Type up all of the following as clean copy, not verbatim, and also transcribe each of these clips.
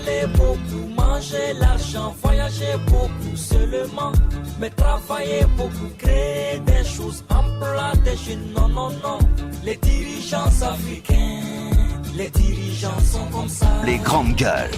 parler beaucoup, manger l'argent, voyager beaucoup seulement, mais travailler beaucoup, créer des choses, emploi des jeunes, non, non, non. Les dirigeants africains, les dirigeants sont comme ça. Les grandes gueules.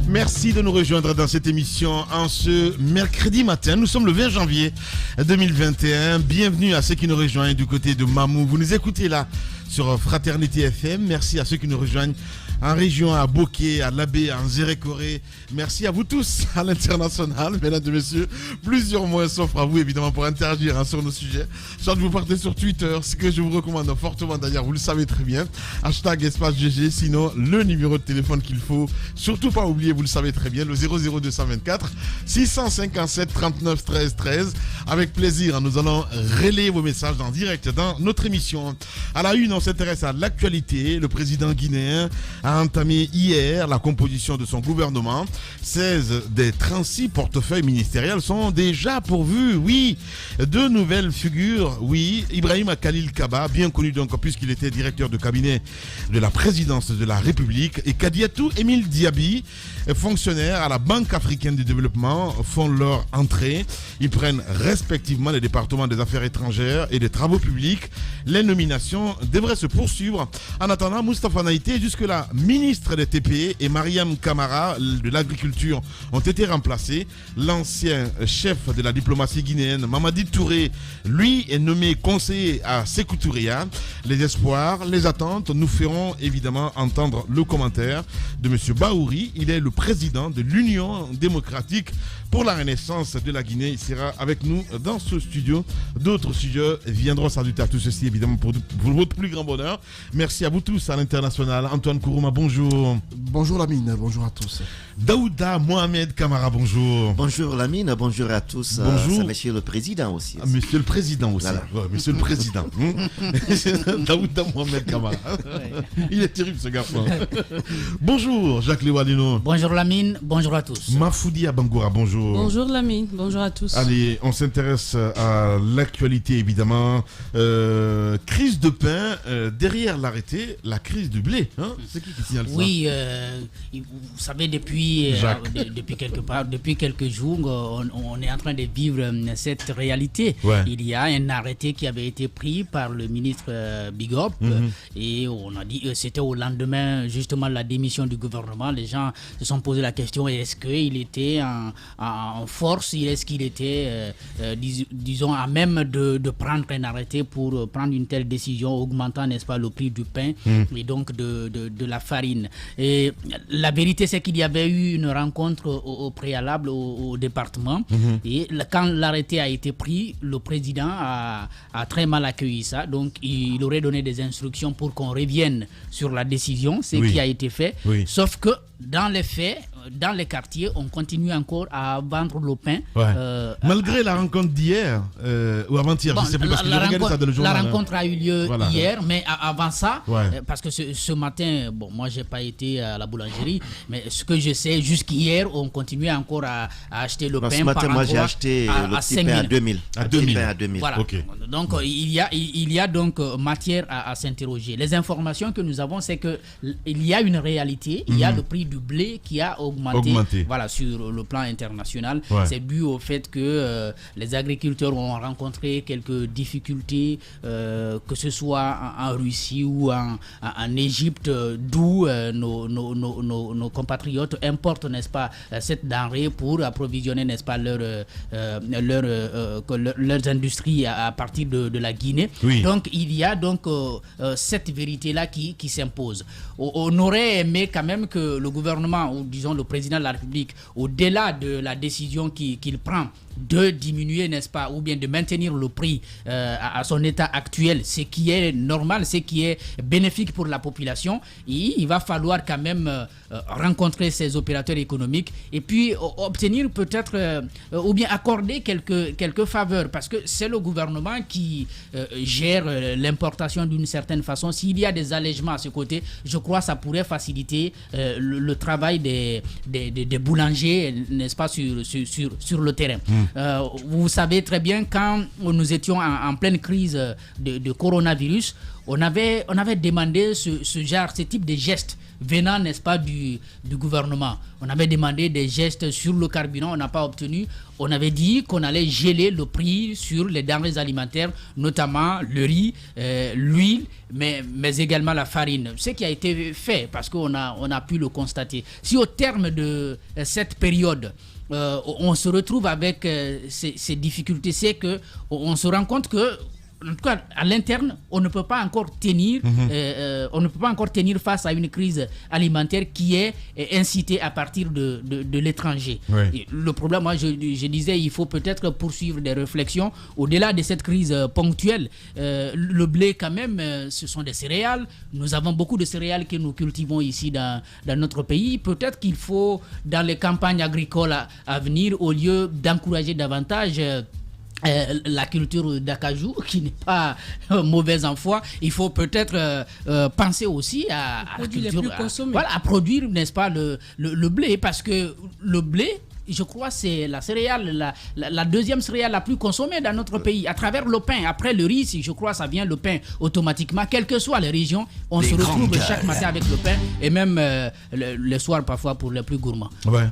Merci de nous rejoindre dans cette émission en ce mercredi matin. Nous sommes le 20 janvier 2021. Bienvenue à ceux qui nous rejoignent du côté de Mamou. Vous nous écoutez là sur Fraternité FM. Merci à ceux qui nous rejoignent en région, à Bokeh, à Labé, en Zérékoré. Merci à vous tous à l'international, mesdames et messieurs. Plusieurs mots s'offrent à vous, évidemment, pour interagir sur nos sujets. Soit vous partez sur Twitter, ce que je vous recommande fortement d'ailleurs, vous le savez très bien. #GG, sinon le numéro de téléphone qu'il faut surtout pas oublier, vous le savez très bien, le 00224 657 39 13 13. Avec plaisir, nous allons relayer vos messages en direct dans notre émission. À la une, on s'intéresse à l'actualité. Le président guinéen a entamé hier la composition de son gouvernement. 16 des 36 portefeuilles ministériels sont déjà pourvus. Oui, 2 nouvelles figures. Oui, Ibrahima Khalil Kaba, bien connu donc puisqu'il était directeur de cabinet de la présidence de la République, et Kadiatou Émile Diaby, fonctionnaire à la Banque africaine du développement, font leur entrée. Ils prennent respectivement les départements des affaires étrangères et des travaux publics. Les nominations devraient se poursuivre. En attendant, Moustapha Naïté, jusque-là ministre des TPE, et Mariam Kamara de l'agriculture ont été remplacés. L'ancien chef de la diplomatie guinéenne, Mamadi Touré, lui est nommé conseiller à Sékou Touréa. Les espoirs, les attentes, nous ferons évidemment entendre le commentaire de M. Bahouri. Il est le président de l'Union démocratique pour la renaissance de la Guinée. Il sera avec nous dans ce studio. D'autres sujets viendront s'ajouter à tout ceci, évidemment, pour votre plus grand bonheur. Merci à vous tous à l'international. Antoine Kourouma, bonjour. Bonjour Lamine, bonjour à tous. Daouda Mohamed Kamara, bonjour. Bonjour Lamine, bonjour à tous. Bonjour. C'est monsieur le président aussi. Monsieur le président aussi. Voilà. Ouais, monsieur le président. Daouda Mohamed Kamara. Il est terrible ce garçon. Bonjour Jacques Lewadino. Bonjour Lamine, bonjour à tous. Mafoudi Abangoura, bonjour. Bonjour Lamine, bonjour à tous. Allez, on s'intéresse à l'actualité évidemment. Crise de pain, derrière l'arrêté, la crise du blé. Hein, c'est qui signale ça? Oui, vous savez, depuis quelques jours, on est en train de vivre cette réalité. Ouais. Il y a un arrêté qui avait été pris par le ministre Bigop, et on a dit c'était au lendemain justement de la démission du gouvernement. Les gens se sont posé la question, est-ce qu'il était en force, est-ce qu'il était disons à même de prendre un arrêté pour prendre une telle décision, augmentant, n'est-ce pas, le prix du pain et donc de la farine. Et la vérité, c'est qu'il y avait eu une rencontre au préalable au département, et quand l'arrêté a été pris, le président a très mal accueilli ça, donc il aurait donné des instructions pour qu'on revienne sur la décision, ce qui a été fait, sauf que dans les faits, dans les quartiers, on continue encore à vendre le pain. Malgré la rencontre d'hier, ou avant-hier, je sais plus, parce que j'ai regardé ça dans le journal. La rencontre a eu lieu hier, mais avant ça, parce que ce matin, bon, moi j'ai pas été à la boulangerie, mais ce que je sais, jusqu'hier, on continuait encore à acheter le pain. Ce matin, moi j'ai acheté le petit pain à 2000. À 2000. Voilà. Okay. Donc il y a donc matière à s'interroger. Les informations que nous avons, c'est que il y a une réalité, il y a le prix du blé qui a augmenté. Voilà, sur le plan international. C'est dû au fait que les agriculteurs ont rencontré quelques difficultés, que ce soit en Russie ou en Égypte, d'où nos compatriotes importent, n'est-ce pas, cette denrée pour approvisionner, n'est-ce pas, leurs industries à partir de la Guinée. Donc il y a donc cette vérité-là qui s'impose. On aurait aimé quand même que le gouvernement, ou disons le président de la République, au-delà de la décision qu'il prend de diminuer, n'est-ce pas, ou bien de maintenir le prix à son état actuel, ce qui est normal, ce qui est bénéfique pour la population, il va falloir quand même rencontrer ces opérateurs économiques et puis obtenir peut-être ou bien accorder quelques faveurs, parce que c'est le gouvernement qui gère l'importation d'une certaine façon. S'il y a des allègements à ce côté, je crois que ça pourrait faciliter le travail des boulangers, n'est-ce pas, sur le terrain. Vous savez très bien, quand nous étions en pleine crise de coronavirus, on avait demandé ce type de gestes venant, n'est-ce pas, du gouvernement. On avait demandé des gestes sur le carburant, on n'a pas obtenu. On avait dit qu'on allait geler le prix sur les denrées alimentaires, notamment le riz, l'huile, mais également la farine. Ce qui a été fait, parce qu'on a pu le constater. Si au terme de cette période, on se retrouve avec ces difficultés, c'est qu'on se rend compte que, en tout cas, à l'interne, on ne peut pas encore tenir, face à une crise alimentaire qui est incitée à partir de l'étranger. Oui. Le problème, moi, je disais, il faut peut-être poursuivre des réflexions au-delà de cette crise ponctuelle. Le blé, quand même, ce sont des céréales. Nous avons beaucoup de céréales que nous cultivons ici dans notre pays. Peut-être qu'il faut, dans les campagnes agricoles à venir, au lieu d'encourager davantage la culture d'acajou, qui n'est pas mauvaise en foi, il faut peut-être penser aussi à la culture, à produire, n'est-ce pas, le blé, parce que le blé, je crois, c'est la céréale, la deuxième céréale la plus consommée dans notre pays, à travers le pain. Après le riz, je crois, ça vient le pain automatiquement, quelles que soient les régions, on se retrouve chaque matin avec le pain, et même le soir parfois pour les plus gourmands. Ouais.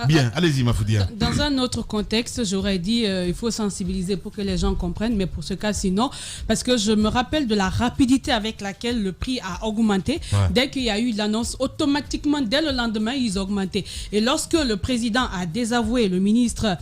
Bien, allez-y Mafoudia. Dans un autre contexte, j'aurais dit il faut sensibiliser pour que les gens comprennent, mais pour ce cas-ci, non. Parce que je me rappelle de la rapidité avec laquelle le prix a augmenté. Ouais. Dès qu'il y a eu l'annonce, automatiquement, dès le lendemain, ils ont augmenté. Et lorsque le président a désavoué le ministre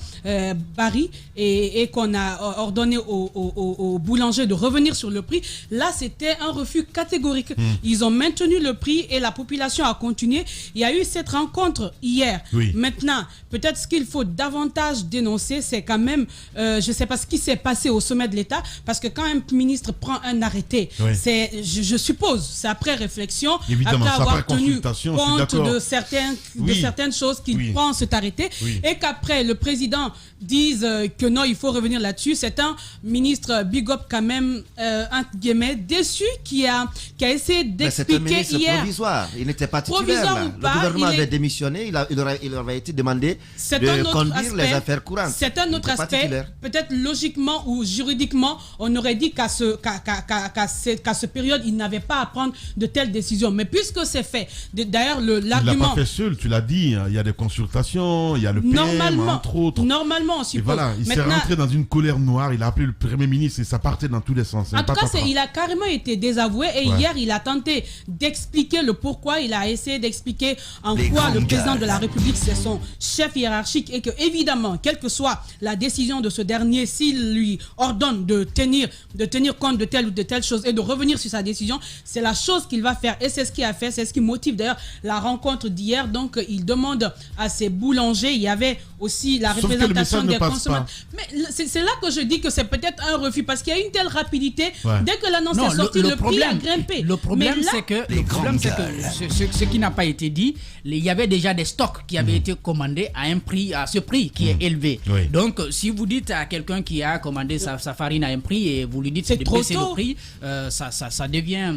Barry et qu'on a ordonné aux boulangers de revenir sur le prix, là, c'était un refus catégorique. Ils ont maintenu le prix et la population a continué. Il y a eu cette rencontre hier. Oui. Maintenant, peut-être ce qu'il faut davantage dénoncer, c'est quand même, je ne sais pas ce qui s'est passé au sommet de l'État, parce que quand un ministre prend un arrêté, c'est, je suppose, c'est après réflexion, évidemment, après avoir tenu compte de certaines choses qu'il prend cet arrêté, et qu'après le président dise que non, il faut revenir là-dessus. C'est un ministre big up quand même, entre guillemets, déçu, qui a essayé d'expliquer hier. Provisoire, il n'était pas titulaire. Le gouvernement avait démissionné, il avait été demandé de conduire les affaires courantes. C'est un autre aspect. Peut-être logiquement ou juridiquement, on aurait dit qu'à ce période, il n'avait pas à prendre de telles décisions. Mais puisque c'est fait, d'ailleurs, l'argument... Il ne l'a pas fait seul, tu l'as dit. Il y a des consultations, il y a le PM, entre autres. Normalement, on suppose. Et voilà, il s'est rentré dans une colère noire. Il a appelé le Premier ministre et ça partait dans tous les sens. En tout cas, il a carrément été désavoué. Et hier, il a tenté d'expliquer le pourquoi. Il a essayé d'expliquer en quoi le président de la République, c'est son chef hiérarchique, et que évidemment, quelle que soit la décision de ce dernier, s'il lui ordonne de tenir compte de telle ou de telle chose et de revenir sur sa décision, c'est la chose qu'il va faire, et c'est ce qu'il a fait, c'est ce qui motive d'ailleurs la rencontre d'hier. Donc il demande à ses boulangers, il y avait aussi la représentation des consommateurs. Mais c'est là que je dis que c'est peut-être un refus, parce qu'il y a une telle rapidité, dès que l'annonce est sortie, le prix a grimpé. Le problème, c'est que ce qui n'a pas été dit, il y avait déjà des stocks qui avaient été commandés à ce prix qui est élevé. Oui. Donc, si vous dites à quelqu'un qui a commandé sa farine à un prix et vous lui dites de baisser le prix, ça devient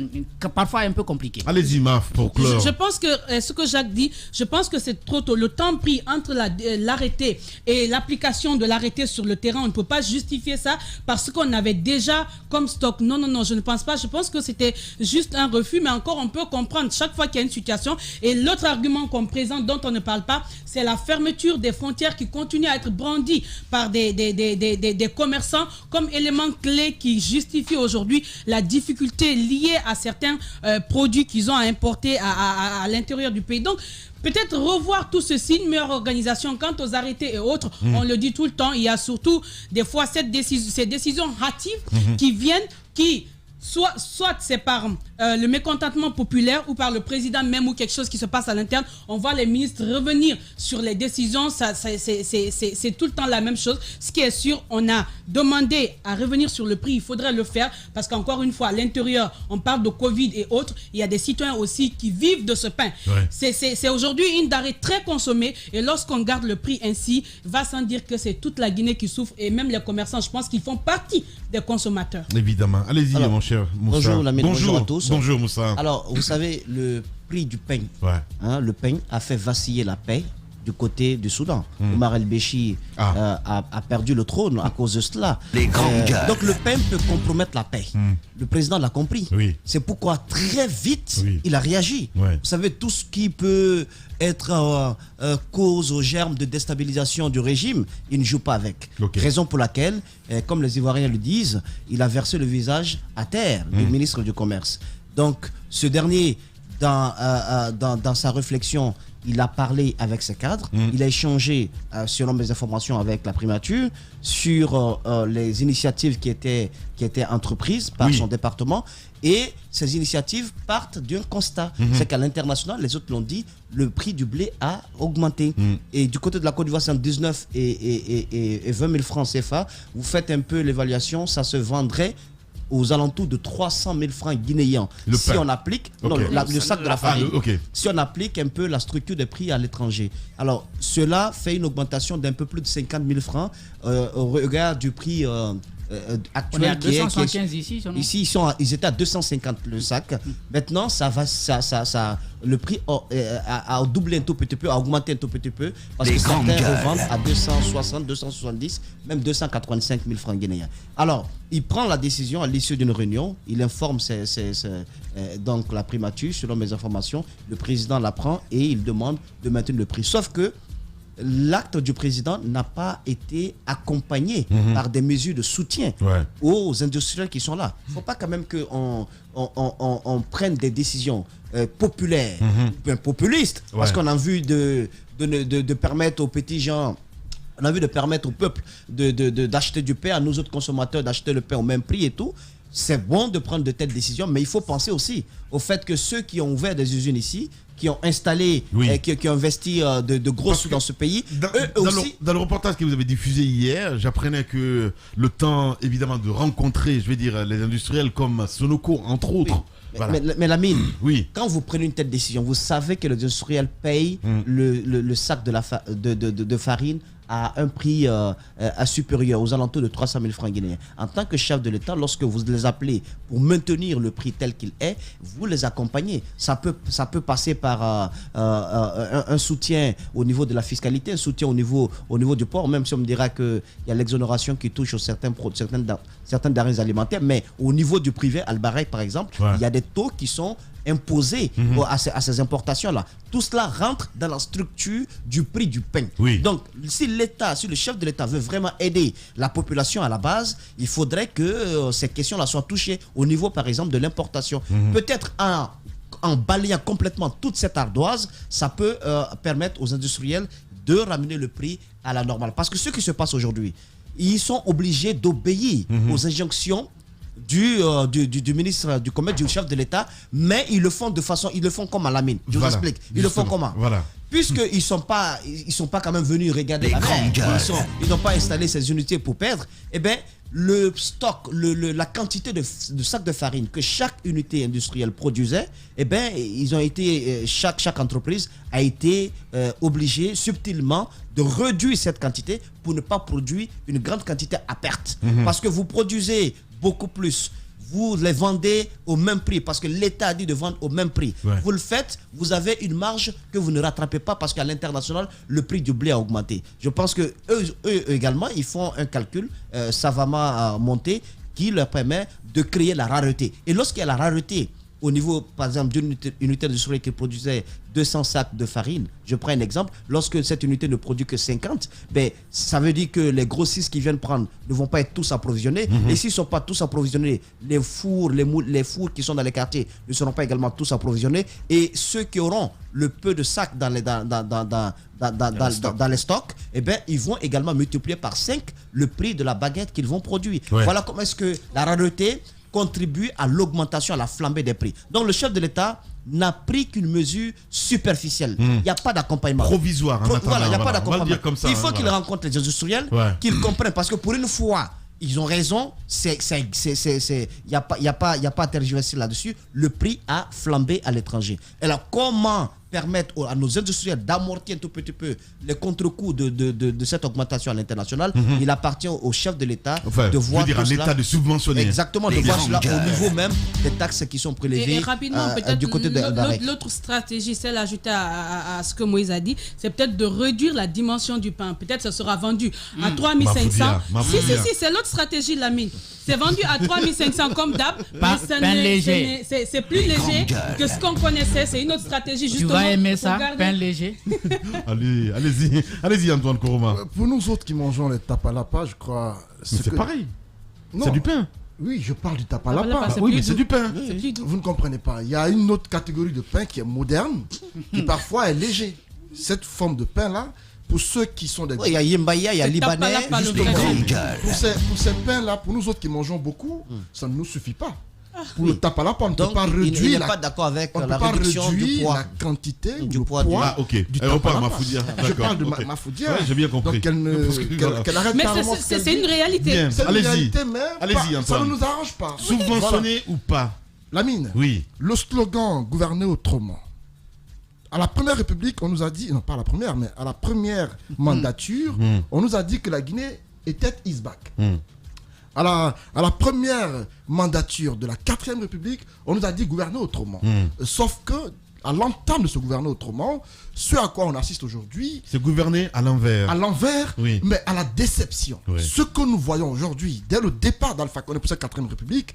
parfois un peu compliqué. Allez-y, Maf, pour clore. Je pense que ce que Jacques dit, je pense que c'est trop tôt. Le temps pris entre l'arrêté et l'application de l'arrêté sur le terrain, on ne peut pas justifier ça parce qu'on avait déjà comme stock. Non, je ne pense pas. Je pense que c'était juste un refus, mais encore on peut comprendre chaque fois qu'il y a une situation. Et l'autre argument qu'on présente, dont on ne parle pas, c'est la fermeture des frontières qui continue à être brandie par des commerçants comme élément clé qui justifie aujourd'hui la difficulté liée à certains produits qu'ils ont à importer à l'intérieur du pays. Donc, peut-être revoir tout ceci, une meilleure organisation quant aux arrêtés et autres. On le dit tout le temps, il y a surtout des fois ces décisions hâtives qui viennent, soit c'est par le mécontentement populaire ou par le président même, ou quelque chose qui se passe à l'interne. On voit les ministres revenir sur les décisions, c'est tout le temps la même chose. Ce qui est sûr, on a demandé à revenir sur le prix, il faudrait le faire, parce qu'encore une fois, à l'intérieur, on parle de Covid et autres, il y a des citoyens aussi qui vivent de ce pain. Ouais. C'est aujourd'hui une denrée très consommée, et lorsqu'on garde le prix ainsi, va sans dire que c'est toute la Guinée qui souffre, et même les commerçants, je pense qu'ils font partie des consommateurs. Évidemment. Allez-y, mon cher Moussa. Bonjour à tous. Bonjour Moussa. Alors, vous savez, le prix du pain, le pain a fait vaciller la paix du côté du Soudan. Omar el-Béchir a perdu le trône à cause de cela. Donc le pain peut compromettre la paix. Le président l'a compris. Oui. C'est pourquoi très vite, il a réagi. Ouais. Vous savez, tout ce qui peut être cause au germe de déstabilisation du régime, il ne joue pas avec. Okay. Raison pour laquelle, comme les Ivoiriens le disent, il a versé le visage à terre du ministre du Commerce. Donc, ce dernier, dans sa réflexion, il a parlé avec ses cadres, il a échangé, selon mes informations, avec la primature sur les initiatives qui étaient entreprises par son département. Et ces initiatives partent d'un constat. C'est qu'à l'international, les autres l'ont dit, le prix du blé a augmenté. Et du côté de la Côte d'Ivoire, c'est entre 19 et 20 000 francs CFA. Vous faites un peu l'évaluation, ça se vendrait aux alentours de 300 000 francs guinéens. Si on applique, le sac de la farine, si on applique un peu la structure des prix à l'étranger. Alors, cela fait une augmentation d'un peu plus de 50 000 francs au regard du prix actuel. On est à 275 ici. Ici, ils étaient à 250 le sac. Maintenant, le prix a doublé un tout petit peu, a augmenté un tout petit peu, parce que certains revendent à 260, 270, même 285 000 francs guinéens. Alors, il prend la décision à l'issue d'une réunion, il informe donc la primature, selon mes informations, le président la prend et il demande de maintenir le prix. Sauf que l'acte du président n'a pas été accompagné par des mesures de soutien aux industriels qui sont là. Il ne faut pas quand même qu'on prenne des décisions populaires, populistes, parce qu'on a envie de permettre aux petits gens, on a envie de permettre au peuple d'acheter du pain, à nous autres consommateurs d'acheter le pain au même prix et tout. C'est bon de prendre de telles décisions, mais il faut penser aussi au fait que ceux qui ont ouvert des usines ici, qui ont installé, qui ont investi de gros sous dans ce pays, dans le reportage que vous avez diffusé hier, j'apprenais que le temps, évidemment, de rencontrer, je vais dire, les industriels comme Sonoco, entre autres. Voilà. Mais Lamine, quand vous prenez une telle décision, vous savez que les industriels payent le sac de farine à un prix supérieur, aux alentours de 300 000 francs guinéens. En tant que chef de l'État, lorsque vous les appelez pour maintenir le prix tel qu'il est, vous les accompagnez. Ça peut passer par un soutien au niveau de la fiscalité, un soutien au niveau du port, même si on me dira qu'il y a l'exonération qui touche certaines denrées alimentaires, mais au niveau du privé, Albareil par exemple, il y a des taux qui sont imposés à ces importations-là. Tout cela rentre dans la structure du prix du pain. Donc, si le chef de l'État veut vraiment aider la population à la base, il faudrait que ces questions-là soient touchées au niveau, par exemple, de l'importation. Peut-être en balayant complètement toute cette ardoise, ça peut permettre aux industriels de ramener le prix à la normale. Parce que ce qui se passe aujourd'hui, ils sont obligés d'obéir aux injonctions du ministre du Commerce, du chef de l'État, mais ils le font comme à la mine. Je vous explique. Ils le font comment? Puisqu'ils sont pas quand même venus regarder la mer, ils n'ont pas installé ces unités pour perdre, eh bien, le stock, la quantité de sacs de farine que chaque unité industrielle produisait, eh bien, chaque entreprise a été obligée subtilement de réduire cette quantité pour ne pas produire une grande quantité à perte. Parce que vous produisez beaucoup plus, vous les vendez au même prix parce que l'État a dit de vendre au même prix. Vous le faites, vous avez une marge que vous ne rattrapez pas parce qu'à l'international, le prix du blé a augmenté. Je pense que eux également, ils font un calcul savamment monté qui leur permet de créer la rareté. Et lorsqu'il y a la rareté au niveau, par exemple, d'une unité industrielle qui produisait 200 sacs de farine, je prends un exemple, lorsque cette unité ne produit que 50, ben, ça veut dire que les grossistes qui viennent prendre ne vont pas être tous approvisionnés. Et s'ils ne sont pas tous approvisionnés, les fours qui sont dans les quartiers ne seront pas également tous approvisionnés. Et ceux qui auront le peu de sacs dans les stocks, eh ben, ils vont également multiplier par 5 le prix de la baguette qu'ils vont produire. Voilà comment est-ce que la rareté contribue à l'augmentation, à la flambée des prix. Donc le chef de l'État n'a pris qu'une mesure superficielle. Il n'y a pas d'accompagnement. Provisoire. Voilà, il n'y a pas d'accompagnement. Ça, il faut qu'il rencontre les industriels, qu'ils comprennent. Parce que pour une fois, ils ont raison, il n'y a pas à tergiverser là-dessus. Le prix a flambé à l'étranger. Alors comment permettre à nos industriels d'amortir un tout petit peu les contre-coups de cette augmentation à l'international, il appartient au chef de l'État de voir à l'État de subventionner. Exactement, de voir cela au niveau même des taxes qui sont prélevées. Et rapidement, peut-être du côté de l'AREC. L'autre stratégie, celle ajoutée à ce que Moïse a dit, c'est peut-être de réduire la dimension du pain. Peut-être que ça sera vendu à 3500. Si, c'est l'autre stratégie, Lamine. C'est vendu à 3500 comme d'hab, mais c'est plus léger que ce qu'on connaissait. C'est une autre stratégie justement. Tu vas aimer ça, pain léger. Allez-y Antoine Koroma. Pour nous autres qui mangeons les tapalapa, je crois... C'est pareil. Non. C'est du pain. Oui, je parle du tapalapa. Oui, mais c'est du pain. Vous ne comprenez pas. Il y a une autre catégorie de pain qui est moderne, qui parfois est léger. Cette forme de pain-là, pour ceux qui sont des... Il y a Yembaya, il y a Libanais. Pour ces pains-là, pour nous autres qui mangeons beaucoup, ça ne nous suffit pas. Pour le tapalapa, on ne peut pas réduire. Il n'est pas d'accord avec la réduction du poids. La quantité du poids du tapalapa. Je parle de okay. Mafoudia. J'ai bien compris. Donc qu'elle arrête carrément. Mais c'est une réalité. C'est une réalité, mais ça ne nous arrange pas. Subventionner ou pas? Lamine, oui. Le slogan « Gouverner autrement ». À la première République, on nous a dit, non pas à la première, mais à la première mandature, on nous a dit que la Guinée était ISBAC. À la première mandature de la 4e République, on nous a dit gouverner autrement. Sauf que, à l'entame de ce gouverner autrement, ce à quoi on assiste aujourd'hui... C'est gouverner à l'envers. À l'envers, oui. Mais à la déception. Oui. Ce que nous voyons aujourd'hui, dès le départ d'Alpha Condé pour cette 4e République,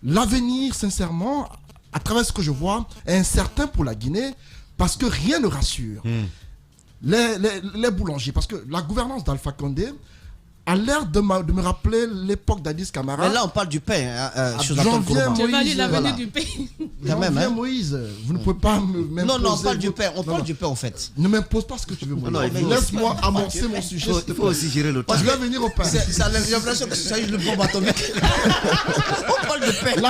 l'avenir, sincèrement, à travers ce que je vois, est incertain pour la Guinée, parce que rien ne rassure. Les boulangers, parce que la gouvernance d'Alpha Condé a l'air de me rappeler l'époque d'Addis Camara. Mais là, on parle du pain. Du pain. Moïse, vous ne pouvez pas m'imposer... Non, on parle du pain. On parle du pain, en fait. Ne m'impose pas ce que tu veux. Laisse-moi amorcer mon sujet. Il faut aussi gérer le temps. Je vais venir au pain. J'ai l'impression que c'est une bombe atomique. On parle de pain.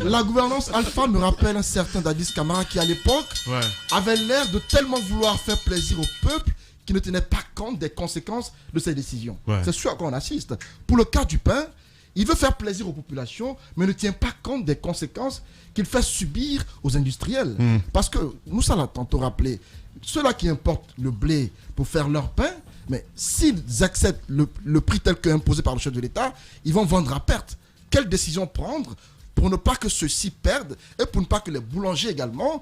La gouvernance alpha me rappelle un certain Addis Camara qui, à l'époque, avait l'air de tellement vouloir faire plaisir au peuple qui ne tenait pas compte des conséquences de ses décisions. C'est sûr à quoi on assiste. Pour le cas du pain, il veut faire plaisir aux populations, mais ne tient pas compte des conséquences qu'il fait subir aux industriels. Parce que, nous, ça l'a tantôt rappelé, ceux-là qui importent le blé pour faire leur pain, mais s'ils acceptent le prix tel qu'imposé par le chef de l'État, ils vont vendre à perte. Quelle décision prendre pour ne pas que ceux-ci perdent et pour ne pas que les boulangers également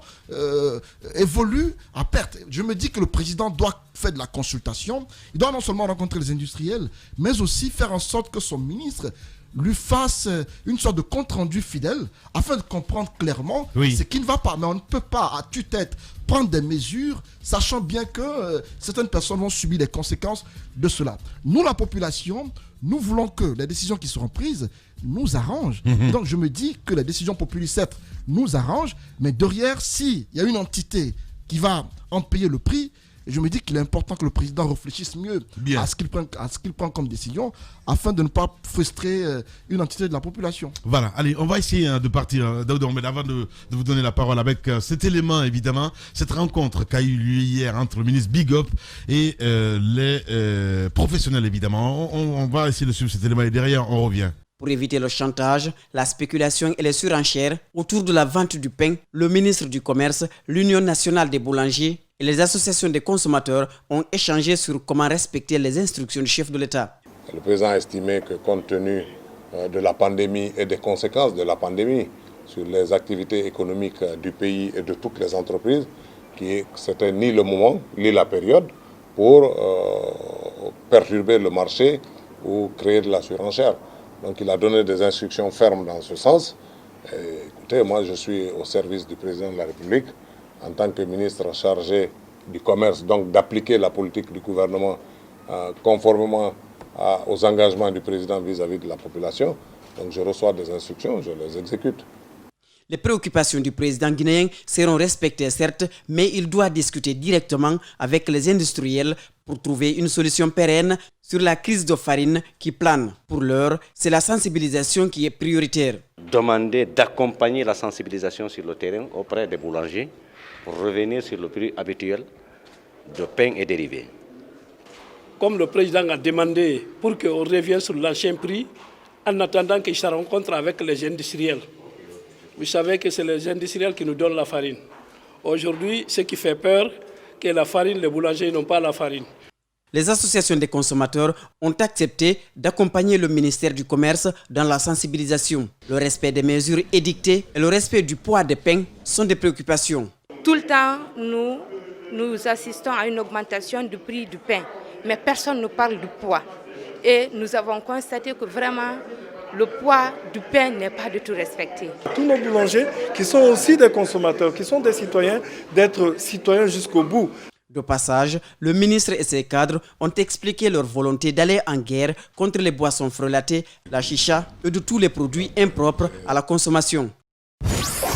évoluent à perte? Je me dis que le président doit faire de la consultation. Il doit non seulement rencontrer les industriels, mais aussi faire en sorte que son ministre lui fasse une sorte de compte-rendu fidèle afin de comprendre clairement ce qui ne va pas. Mais on ne peut pas, à tue-tête, prendre des mesures, sachant bien que certaines personnes vont subir les conséquences de cela. Nous, la population, nous voulons que les décisions qui seront prises nous arrangent. Donc je me dis que les décisions populistes nous arrangent, mais derrière, s'il y a une entité qui va en payer le prix, je me dis qu'il est important que le président réfléchisse mieux à ce qu'il prend comme décision afin de ne pas frustrer une entité de la population. Voilà, allez, on va essayer de partir, mais avant de vous donner la parole avec cet élément, évidemment, cette rencontre qui a eu lieu hier entre le ministre Big Up et les professionnels, évidemment. On va essayer de suivre cet élément et derrière, on revient. Pour éviter le chantage, la spéculation et les surenchères autour de la vente du pain, le ministre du Commerce, l'Union nationale des boulangers et les associations des consommateurs ont échangé sur comment respecter les instructions du chef de l'État. Le président a estimé que compte tenu de la pandémie et des conséquences de la pandémie sur les activités économiques du pays et de toutes les entreprises, c'était ni le moment ni la période pour perturber le marché ou créer de la surenchère. Donc il a donné des instructions fermes dans ce sens. Et, écoutez, moi je suis au service du président de la République en tant que ministre chargé du commerce, donc d'appliquer la politique du gouvernement conformément aux engagements du président vis-à-vis de la population. Donc je reçois des instructions, je les exécute. Les préoccupations du président guinéen seront respectées certes, mais il doit discuter directement avec les industriels pour trouver une solution pérenne sur la crise de farine qui plane. Pour l'heure, c'est la sensibilisation qui est prioritaire. Demander d'accompagner la sensibilisation sur le terrain auprès des boulangers pour revenir sur le prix habituel de pain et dérivés. Comme le président a demandé pour qu'on revienne sur l'ancien prix, en attendant qu'il se rencontre avec les industriels. vous savez que c'est les industriels qui nous donnent la farine. Aujourd'hui, ce qui fait peur, que la farine, les boulangers n'ont pas la farine. Les associations des consommateurs ont accepté d'accompagner le ministère du Commerce dans la sensibilisation. Le respect des mesures édictées et le respect du poids des pains sont des préoccupations. Tout le temps, nous assistons à une augmentation du prix du pain, mais personne ne parle du poids. Et nous avons constaté que vraiment, le poids du pain n'est pas du tout respecté. Tous nos boulangers, qui sont aussi des consommateurs, qui sont des citoyens, d'être citoyens jusqu'au bout. De passage, le ministre et ses cadres ont expliqué leur volonté d'aller en guerre contre les boissons frelatées, la chicha et de tous les produits impropres à la consommation.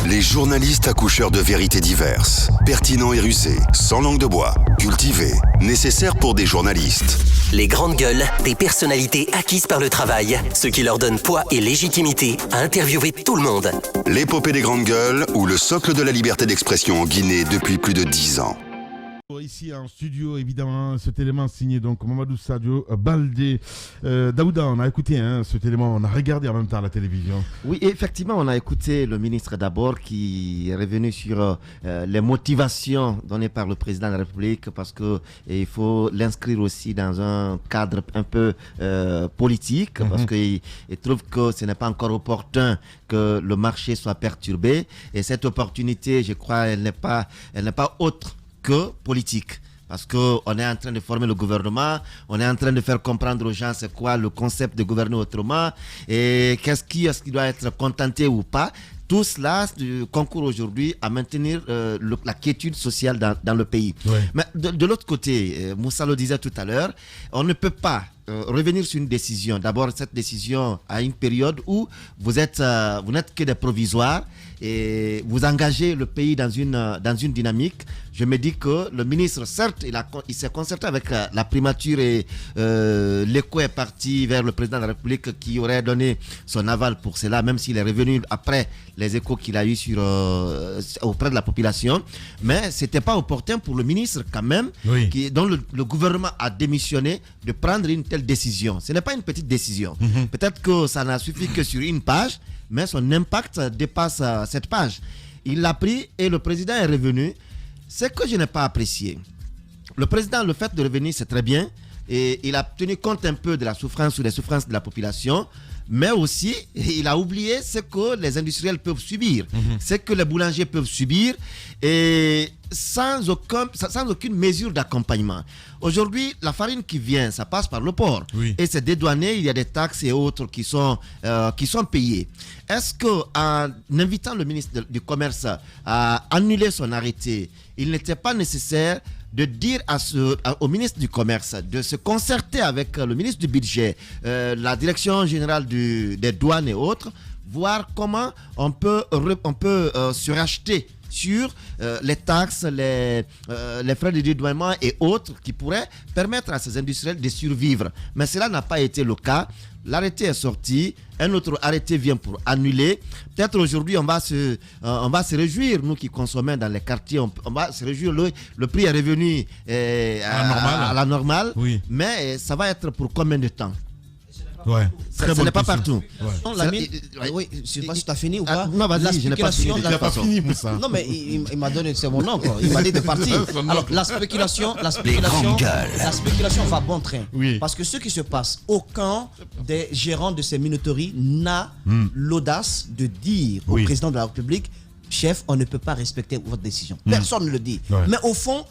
Les journalistes accoucheurs de vérités diverses, pertinents et rusés, sans langue de bois, cultivés, nécessaires pour des journalistes. Les grandes gueules, des personnalités acquises par le travail, ce qui leur donne poids et légitimité à interviewer tout le monde. L'épopée des grandes gueules ou le socle de la liberté d'expression en Guinée depuis plus de 10 ans. Ici en studio, évidemment, cet élément signé donc Mamadou Sadio Baldé. Daouda, on a écouté cet élément, on a regardé en même temps la télévision. Oui, effectivement, on a écouté le ministre d'abord qui est revenu sur les motivations données par le président de la République parce qu'il faut l'inscrire aussi dans un cadre un peu politique parce qu'il trouve que ce n'est pas encore opportun que le marché soit perturbé et cette opportunité, je crois, elle n'est pas autre que politique. Parce qu'on est en train de former le gouvernement, on est en train de faire comprendre aux gens c'est quoi le concept de gouverner autrement et qu'est-ce qui doit être contenté ou pas. Tout cela concourt aujourd'hui à maintenir la quiétude sociale dans le pays. Ouais. Mais de l'autre côté, Moussa le disait tout à l'heure, on ne peut pas revenir sur une décision. D'abord, cette décision à une période où vous n'êtes que des provisoires et vous engagez le pays dans une dynamique. Je me dis que le ministre, certes, il s'est concerté avec la primature et l'écho est parti vers le président de la République qui aurait donné son aval pour cela, même s'il est revenu après les échos qu'il a eu auprès de la population. Mais ce n'était pas opportun pour le ministre quand même, oui, dont le gouvernement a démissionné, de prendre une telle décision. Ce n'est pas une petite décision. Peut-être que ça n'a suffi que sur une page, mais son impact dépasse cette page. Il l'a pris et le président est revenu. Ce que je n'ai pas apprécié. Le président, le fait de revenir, c'est très bien. Et il a tenu compte un peu de la souffrance ou des souffrances de la population. Mais aussi, il a oublié ce que les industriels peuvent subir, ce que les boulangers peuvent subir, et sans aucune mesure d'accompagnement. Aujourd'hui, la farine qui vient, ça passe par le port. Oui. Et c'est dédouané, il y a des taxes et autres qui sont payées. Est-ce qu'en invitant le ministre du Commerce à annuler son arrêté, il n'était pas nécessaire de dire au ministre du Commerce de se concerter avec le ministre du Budget, la direction générale des douanes et autres, voir comment on peut se racheter sur les taxes, les frais de dédouanement et autres qui pourraient permettre à ces industriels de survivre. Mais cela n'a pas été le cas. L'arrêté est sorti, un autre arrêté vient pour annuler. Peut-être aujourd'hui, on va se réjouir, nous qui consommons dans les quartiers, on va se réjouir, le prix est revenu à la normale, oui, mais ça va être pour combien de temps? Ouais. Ce n'est pas partout. Ouais. Oui, je ne sais pas si tu as fini ou pas. Non, vas-y, je n'ai pas fini. Tu n'as pas fini pour ça. Non, mais il m'a donné, c'est mon nom, quoi. Il m'a dit de partir. Alors, la spéculation va bon train. Oui. Parce que ce qui se passe, aucun des gérants de ces minoteries n'a l'audace de dire au président de la République, chef, on ne peut pas respecter votre décision. Personne ne le dit. Ouais. Mais au fond,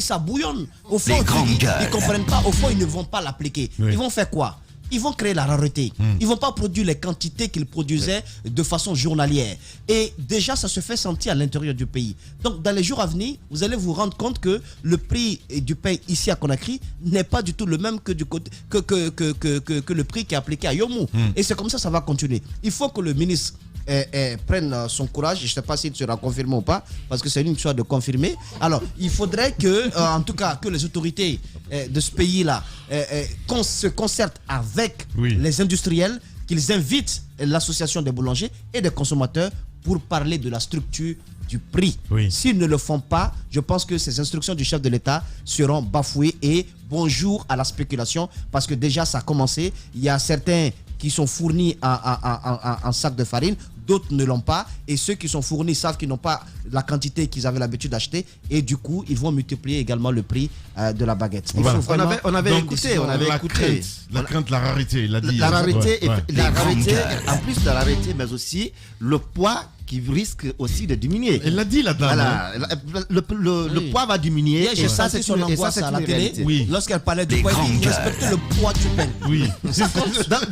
ça bouillonne. Au fond, ils ne comprennent pas. Au fond, ils ne vont pas l'appliquer. Oui. Ils vont faire quoi? Ils vont créer la rareté. Ils ne vont pas produire les quantités qu'ils produisaient de façon journalière. Et déjà, ça se fait sentir à l'intérieur du pays. Donc, dans les jours à venir, vous allez vous rendre compte que le prix du pain ici à Conakry n'est pas du tout le même que le prix qui est appliqué à Yomou. Et c'est comme ça, ça va continuer. Il faut que le ministre prenne son courage. Je ne sais pas s'il sera confirmé ou pas, parce que c'est une histoire de confirmer. Alors, il faudrait que, en tout cas, que les autorités de ce pays-là se concertent avec les industriels, qu'ils invitent l'association des boulangers et des consommateurs pour parler de la structure du prix. S'ils ne le font pas, je pense que ces instructions du chef de l'État seront bafouées et bonjour à la spéculation, parce que déjà ça a commencé. Il y a certains qui sont fournis en sacs de farine, d'autres ne l'ont pas, et ceux qui sont fournis savent qu'ils n'ont pas la quantité qu'ils avaient l'habitude d'acheter, et du coup, ils vont multiplier également le prix de la baguette. Voilà. On avait écouté. La crainte, la rareté, il a dit. La rareté, en plus de la rareté, mais aussi le poids qui risque aussi de diminuer. Elle l'a dit là-dedans. Voilà. Le poids va diminuer. Et ça, c'est son angoisse à la télé. Lorsqu'elle parlait du poids, il respectait le poids du pain. Oui.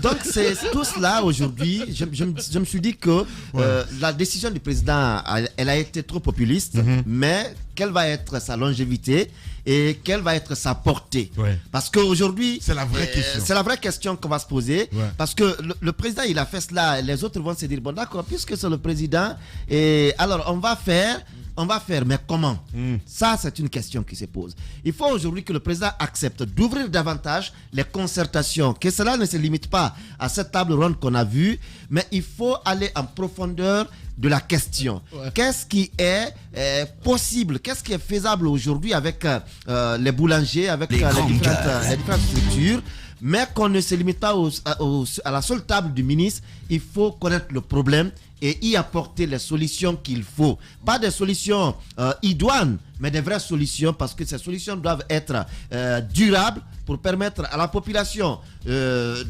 Donc, c'est tout cela aujourd'hui. Je me suis dit que la décision du président, elle a été trop populiste, mais quelle va être sa longévité et quelle va être sa portée? Parce qu'aujourd'hui, c'est la vraie question. C'est la vraie question qu'on va se poser. Parce que le président, il a fait cela, les autres vont se dire, bon d'accord, puisque c'est le président, et alors on va faire, mais comment? Ça, c'est une question qui se pose. Il faut aujourd'hui que le président accepte d'ouvrir davantage les concertations, que cela ne se limite pas à cette table ronde qu'on a vue, mais il faut aller en profondeur de la question. Qu'est-ce qui est possible, qu'est-ce qui est faisable aujourd'hui avec les boulangers, avec les différentes structures, mais qu'on ne se limite pas à la seule table du ministre. Il faut connaître le problème et y apporter les solutions qu'il faut. Pas des solutions idoines, mais des vraies solutions, parce que ces solutions doivent être durables pour permettre à la population de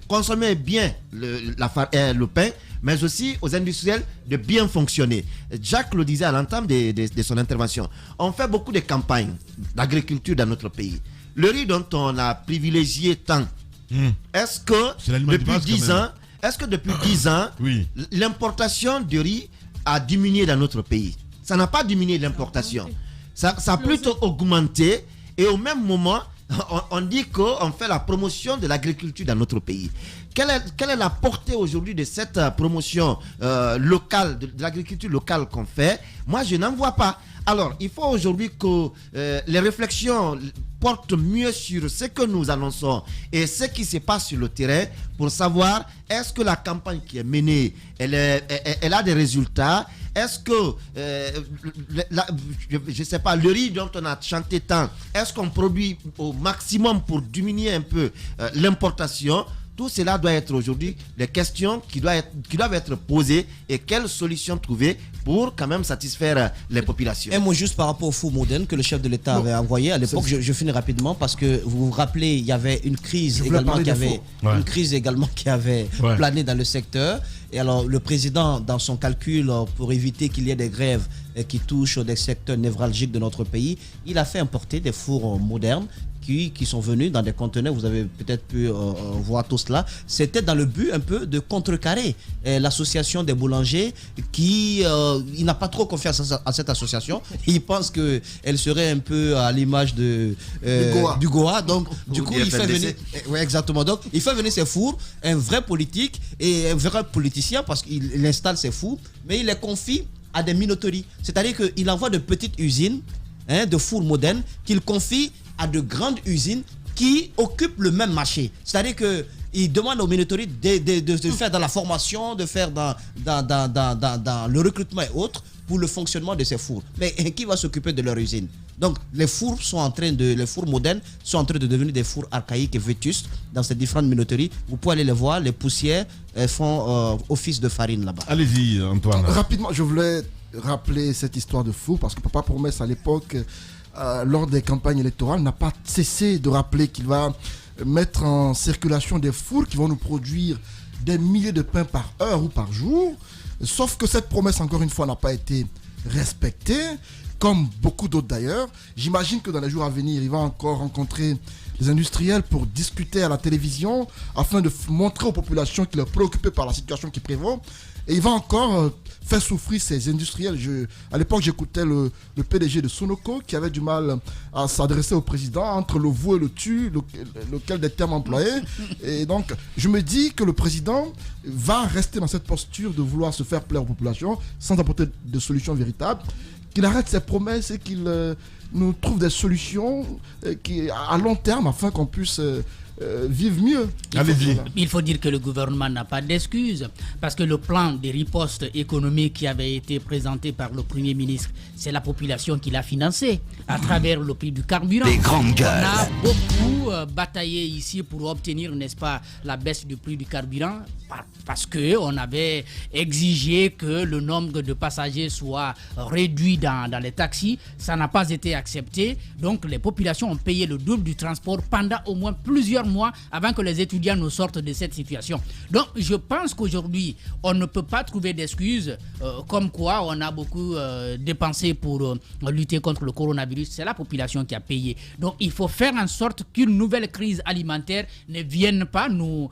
consommer bien le pain, mais aussi aux industriels de bien fonctionner. Jacques le disait à l'entame de son intervention. On fait beaucoup de campagnes d'agriculture dans notre pays. Le riz dont on a privilégié tant, est-ce que depuis 10 ans, l'importation de riz a diminué dans notre pays? Ça n'a pas diminué l'importation. Ça a plutôt augmenté, et au même moment, on dit qu'on fait la promotion de l'agriculture dans notre pays. Quelle est la portée aujourd'hui de cette promotion locale, de l'agriculture locale qu'on fait? Moi, je n'en vois pas. Alors, il faut aujourd'hui que les réflexions portent mieux sur ce que nous annonçons et ce qui se passe sur le terrain, pour savoir est-ce que la campagne qui est menée, elle a des résultats. Est-ce que, je ne sais pas, le riz dont on a chanté tant, est-ce qu'on produit au maximum pour diminuer un peu l'importation? Tout cela doit être aujourd'hui des questions qui doivent être posées, et quelles solutions trouver pour quand même satisfaire les populations. Un mot juste par rapport au four moderne que le chef de l'État avait envoyé à l'époque. Je finis rapidement, parce que vous vous rappelez, il y avait une crise également qui avait plané dans le secteur. Et alors le président, dans son calcul pour éviter qu'il y ait des grèves qui touchent des secteurs névralgiques de notre pays, il a fait importer des fours modernes qui sont venus dans des conteneurs. Vous avez peut-être pu voir tout cela. C'était dans le but un peu de contrecarrer l'association des boulangers qui il n'a pas trop confiance à cette association. Il pense qu'elle serait un peu à l'image du Goa. Donc du coup il fait venir exactement. Donc il fait venir ses fours, un vrai politique et un vrai politicien, parce qu'il installe ses fours, mais il les confie à des minoteries. C'est-à-dire qu'il envoie de petites usines de fours modernes qu'il confie à de grandes usines qui occupent le même marché. C'est-à-dire qu'il demande aux minoteries de faire dans la formation, de faire dans le recrutement et autres pour le fonctionnement de ces fours. Mais qui va s'occuper de leur usine? Donc les fours modernes sont en train de devenir des fours archaïques et vétustes dans ces différentes minoteries. Vous pouvez aller les voir, les poussières font office de farine là-bas. Allez-y Antoine. Rapidement, je voulais rappeler cette histoire de four, parce que Papa Promesse à l'époque, lors des campagnes électorales, n'a pas cessé de rappeler qu'il va mettre en circulation des fours qui vont nous produire des milliers de pains par heure ou par jour. Sauf que cette promesse, encore une fois, n'a pas été respectée, comme beaucoup d'autres d'ailleurs. J'imagine que dans les jours à venir, il va encore rencontrer les industriels pour discuter à la télévision, afin de montrer aux populations qu'il est préoccupé par la situation qui prévaut. Et il va encore faire souffrir ces industriels. À l'époque, j'écoutais le PDG de Sonoco qui avait du mal à s'adresser au président, entre le vous et le tu, lequel des termes employés. Et donc, je me dis que le président va rester dans cette posture de vouloir se faire plaire aux populations sans apporter de solutions véritables. Qu'il arrête ses promesses et qu'il nous trouve des solutions à long terme, afin qu'on puisse vivent mieux. Il faut dire que le gouvernement n'a pas d'excuses, parce que le plan de riposte économique qui avait été présenté par le Premier ministre, c'est la population qui l'a financé à travers le prix du carburant. Les grandes gueules. On a beaucoup bataillé ici pour obtenir, n'est-ce pas, la baisse du prix du carburant, parce qu'on avait exigé que le nombre de passagers soit réduit dans les taxis. Ça n'a pas été accepté. Donc les populations ont payé le double du transport pendant au moins plusieurs mois avant que les étudiants nous sortent de cette situation. Donc je pense qu'aujourd'hui, on ne peut pas trouver d'excuses comme quoi on a beaucoup dépensé pour lutter contre le coronavirus. C'est la population qui a payé. Donc il faut faire en sorte qu'une nouvelle crise alimentaire ne vienne pas nous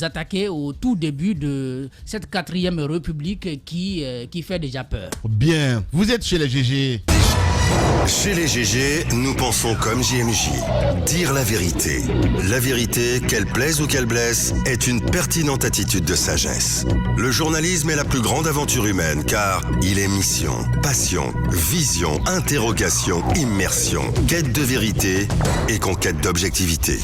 attaquer au tout début de cette 4e République qui fait déjà peur. Bien, vous êtes chez les GG. Chez les GG, nous pensons comme JMJ. Dire la vérité. La vérité, qu'elle plaise ou qu'elle blesse, est une pertinente attitude de sagesse. Le journalisme est la plus grande aventure humaine car il est mission, passion, vision, interrogation, immersion, quête de vérité et conquête d'objectivité.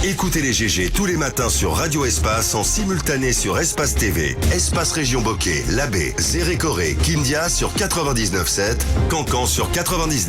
Écoutez les GG tous les matins sur Radio Espace en simultané sur Espace TV, Espace Région Bokeh, Labé, Zérékoré, Kindia sur 99.7, Cancan sur 99.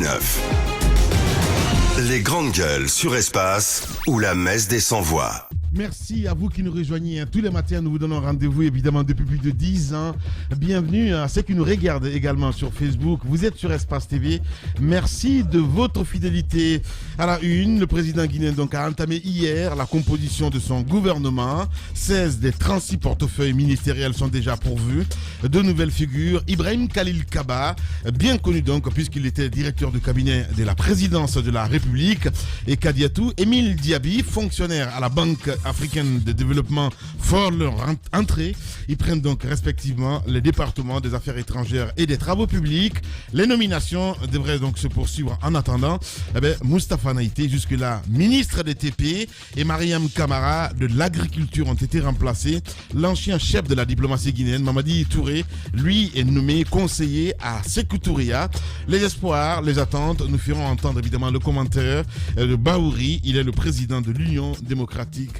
Les grandes gueules sur Espace ou la messe des sans-voix. Merci à vous qui nous rejoignez. Tous les matins, nous vous donnons rendez-vous évidemment depuis plus de 10 ans. Bienvenue à ceux qui nous regardent également sur Facebook. Vous êtes sur Espace TV. Merci de votre fidélité. À la une, le président guinéen donc a entamé hier la composition de son gouvernement. 16 des 36 portefeuilles ministériels sont déjà pourvus. 2 nouvelles figures. Ibrahim Khalil Kaba, bien connu donc puisqu'il était directeur de cabinet de la présidence de la République. Et Kadiatou, Émile Diaby, fonctionnaire à la Banque africaine de développement, font leur entrée. Ils prennent donc respectivement les départements des affaires étrangères et des travaux publics. Les nominations devraient donc se poursuivre en attendant. Moustapha Naïté, jusque-là ministre des TP, et Mariam Kamara de l'agriculture ont été remplacés. L'ancien chef de la diplomatie guinéenne, Mamadi Touré, lui est nommé conseiller à Sékou Touria. Les espoirs, les attentes, nous ferons entendre évidemment le commentaire de Baouri. Il est le président de l'Union démocratique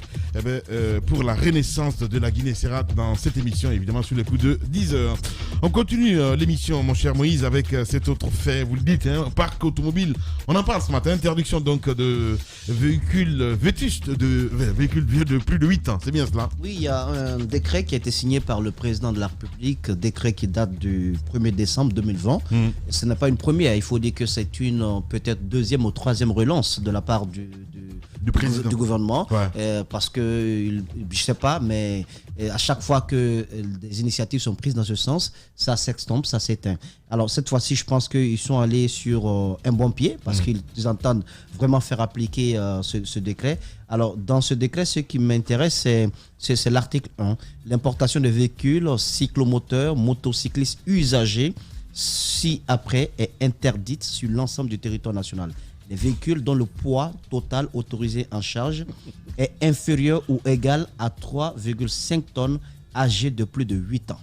pour la renaissance de la Guinée. Sera dans cette émission évidemment sous les coups de 10 heures. On continue l'émission, mon cher Moïse, avec cet autre fait. Vous le dites, parc automobile. On en parle ce matin. Interdiction donc de véhicules vétustes, de véhicules vieux de plus de 8 ans. C'est bien cela? Oui, il y a un décret qui a été signé par le président de la République, décret qui date du 1er décembre 2020. Ce n'est pas une première. Il faut dire que c'est une peut-être 2e ou 3e relance de la part du gouvernement, parce que je sais pas, mais à chaque fois que des initiatives sont prises dans ce sens, ça s'extombe, ça s'éteint. Alors cette fois-ci, je pense qu'ils sont allés sur un bon pied parce qu'ils entendent vraiment faire appliquer ce décret. Alors dans ce décret, ce qui m'intéresse, c'est l'article 1, l'importation de véhicules cyclomoteurs, motocyclistes usagés, ci-après est interdite sur l'ensemble du territoire national. Les véhicules dont le poids total autorisé en charge est inférieur ou égal à 3,5 tonnes âgés de plus de 8 ans.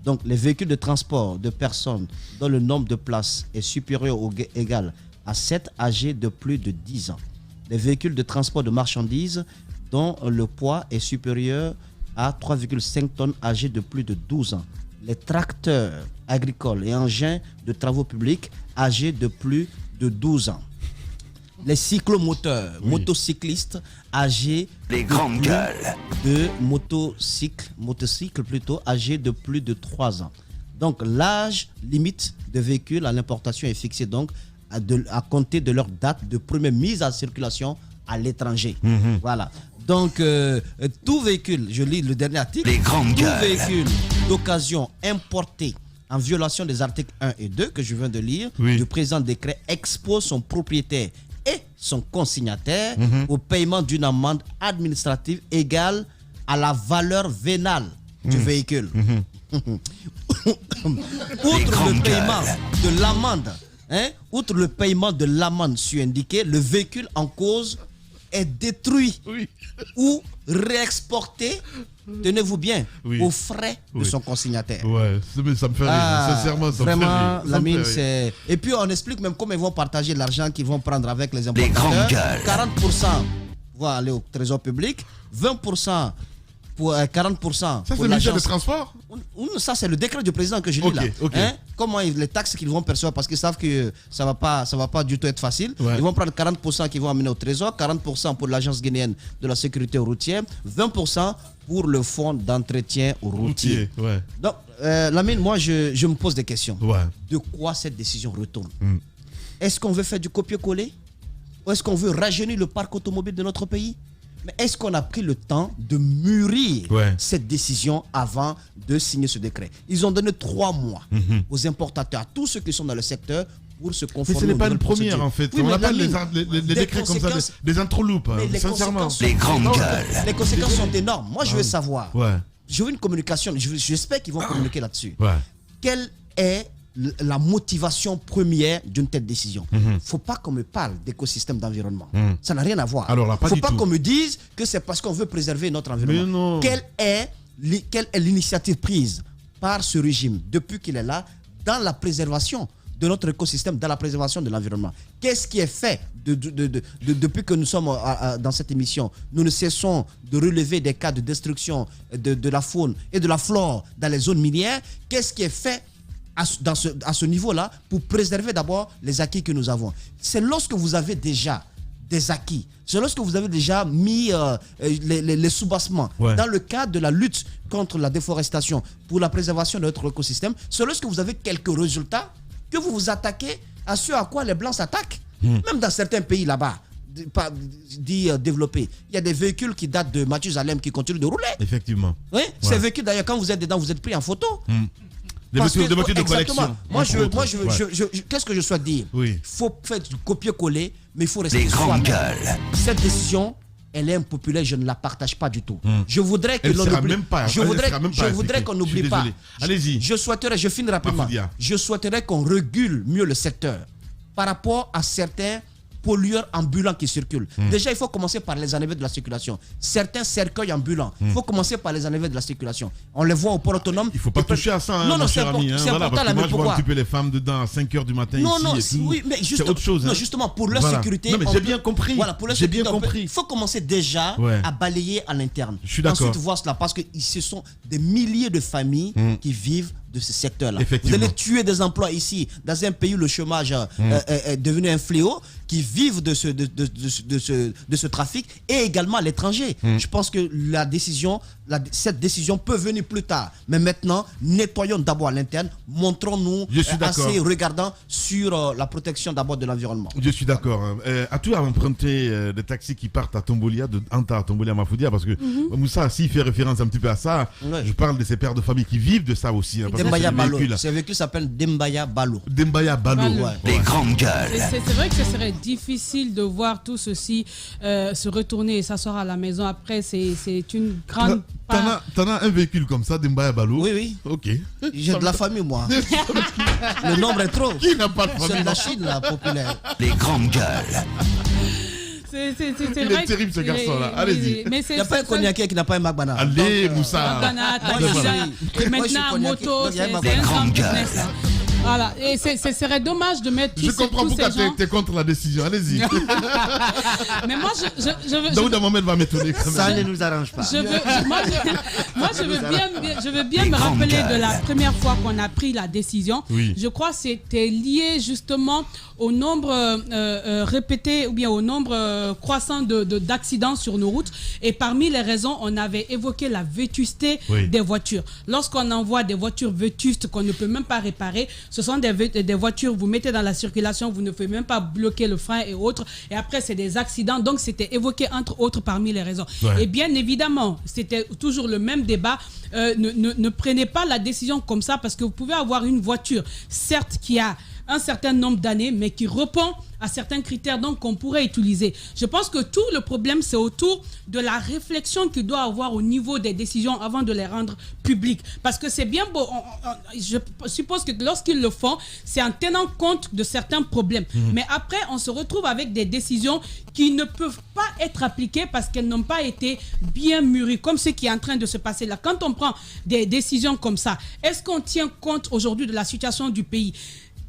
Donc les véhicules de transport de personnes dont le nombre de places est supérieur ou égal à 7 âgés de plus de 10 ans. Les véhicules de transport de marchandises dont le poids est supérieur à 3,5 tonnes âgés de plus de 12 ans. Les tracteurs agricoles et engins de travaux publics âgés de plus de 12 ans. Les cyclomoteurs, motocyclistes âgés motocycles plutôt âgés de plus de 3 ans. Donc l'âge limite de véhicules à l'importation est fixé donc à compter de leur date de première mise en circulation à l'étranger. Voilà. Donc tout véhicule, je lis le dernier article, véhicule d'occasion importé en violation des articles 1 et 2 que je viens de lire, du présent décret expose son propriétaire et son consignataire au paiement d'une amende administrative égale à la valeur vénale du véhicule. Outre le paiement de l'amende sur-indiquée, le véhicule en cause est détruit ou réexporté, tenez-vous bien, aux frais de son consignataire. Ouais, ça me fait rire, sincèrement, ça vraiment, me fait rire. La mine, c'est... Et puis on explique même comment ils vont partager l'argent qu'ils vont prendre avec les importateurs. 40% va aller au trésor public, 20% pour 40%. Ça, pour c'est le ministère des Transports? Ça, c'est le décret du président que je lis là. Hein? Comment les taxes qu'ils vont percevoir, parce qu'ils savent que ça va pas du tout être facile. Ouais. Ils vont prendre 40% qu'ils vont amener au trésor, 40% pour l'agence guinéenne de la sécurité routière, 20% pour le fonds d'entretien routier. Ouais. Donc, Lamine, moi, je me pose des questions. Ouais. De quoi cette décision retourne? Est-ce qu'on veut faire du copier-coller? Ou est-ce qu'on veut rajeunir le parc automobile de notre pays? Mais est-ce qu'on a pris le temps de mûrir cette décision avant de signer ce décret? Ils ont donné 3 mois aux importateurs, à tous ceux qui sont dans le secteur, pour se conformer. Mais ce n'est pas une première en fait. Oui, on appelle les décrets comme ça des entreloupes, sincèrement. Les grandes gueules. Les conséquences sont énormes. Moi, je veux savoir. Je veux une communication. J'espère qu'ils vont communiquer là-dessus. Quelle est la motivation première d'une telle décision? Il ne faut pas qu'on me parle d'écosystème d'environnement. Ça n'a rien à voir. Il ne faut pas qu'on me dise que c'est parce qu'on veut préserver notre environnement. Quelle est l'initiative prise par ce régime depuis qu'il est là dans la préservation de notre écosystème, dans la préservation de l'environnement? Qu'est-ce qui est fait depuis que nous sommes dans cette émission? Nous ne cessons de relever des cas de destruction de la faune et de la flore dans les zones minières. Qu'est-ce qui est fait à ce niveau-là pour préserver d'abord les acquis que nous avons? C'est lorsque vous avez déjà des acquis, c'est lorsque vous avez déjà mis les soubassements dans le cadre de la lutte contre la déforestation pour la préservation de notre écosystème, c'est lorsque vous avez quelques résultats que vous vous attaquez à ce à quoi les Blancs s'attaquent. Même dans certains pays là-bas développés, il y a des véhicules qui datent de Mathusalem qui continuent de rouler. Effectivement. Oui, ces véhicules d'ailleurs, quand vous êtes dedans, vous êtes pris en photo. Des voitures de collection. Moi, qu'est-ce que je souhaite dire? Il faut faire du copier-coller, mais il faut rester soi-même. Cette décision, elle est impopulaire, je ne la partage pas du tout. Je voudrais que l'on oublie. Je voudrais qu'on n'oublie pas. Allez-y. Je finis rapidement. Je souhaiterais qu'on régule mieux le secteur par rapport à certains pollueurs ambulants qui circulent. Déjà, il faut commencer par les enlever de la circulation. Certains cercueils ambulants, il faut commencer par les enlever de la circulation. On les voit au port autonome. Il ne faut pas toucher à ça, mon cher ami. C'est important, parce que moi, je vois un petit peu les femmes dedans à 5 h du matin c'est autre chose. Non, justement, pour leur sécurité. Non, mais j'ai bien compris. J'ai bien compris. Il faut commencer déjà à balayer à l'interne. Je suis d'accord. Ensuite, voir cela, parce que ce sont des milliers de familles qui vivent de ce secteur-là. Vous allez tuer des emplois ici, dans un pays où le chômage est devenu un fléau, qui vivent de ce trafic, et également à l'étranger. Je pense que cette décision peut venir plus tard. Mais maintenant, nettoyons d'abord à l'interne, montrons-nous assez regardants sur la protection d'abord de l'environnement. Je suis d'accord. As-tu emprunté des taxis qui partent à Tombolia, de Anta à Tombolia à Mafoudia? Parce que Moussa, s'il fait référence un petit peu à ça, je parle de ces pères de famille qui vivent de ça aussi. Dembaya Balo. Ce véhicule s'appelle Dembaya Balo. Dembaya Balo. Les grandes gueules. C'est vrai que ce serait difficile de voir tout ceci se retourner et s'asseoir à la maison. Après, c'est une grande... T'en as un véhicule comme ça, Dembaya Balo? Oui. Ok. J'ai de la famille, moi. Le nombre est trop. Qui n'a pas de famille? C'est la Chine, la populaire. Les grandes gueules. C'est il est terrible ce garçon-là. Allez-y. Il n'y a pas un cognacier qui n'a pas un Magbana. Allez, Moussa. Et maintenant, moto, c'est un grand business. Voilà, et ce serait dommage de mettre tous ces gens... Je comprends pourquoi tu es contre la décision, allez-y. Mais moi, je veux... Daouda Mohamed va m'étonner quand même. Ça ne nous arrange pas. Je veux bien me rappeler de la première fois qu'on a pris la décision. Oui. Je crois que c'était lié justement au nombre répété ou bien au nombre croissant d'accidents sur nos routes. Et parmi les raisons, on avait évoqué la vétusté des voitures. Lorsqu'on envoie des voitures vétustes qu'on ne peut même pas réparer, ce sont des voitures, vous mettez dans la circulation, vous ne pouvez même pas bloquer le frein et autres. Et après, c'est des accidents. Donc, c'était évoqué entre autres parmi les raisons. Et bien évidemment, c'était toujours le même débat. Ne prenez pas la décision comme ça parce que vous pouvez avoir une voiture, certes, qui a un certain nombre d'années, mais qui répond à certains critères donc qu'on pourrait utiliser. Je pense que tout le problème, c'est autour de la réflexion qu'il doit avoir au niveau des décisions avant de les rendre publiques. Parce que c'est bien beau, je suppose que lorsqu'ils le font, c'est en tenant compte de certains problèmes. Mais après, on se retrouve avec des décisions qui ne peuvent pas être appliquées parce qu'elles n'ont pas été bien mûries, comme ce qui est en train de se passer là. Quand on prend des décisions comme ça, est-ce qu'on tient compte aujourd'hui de la situation du pays ?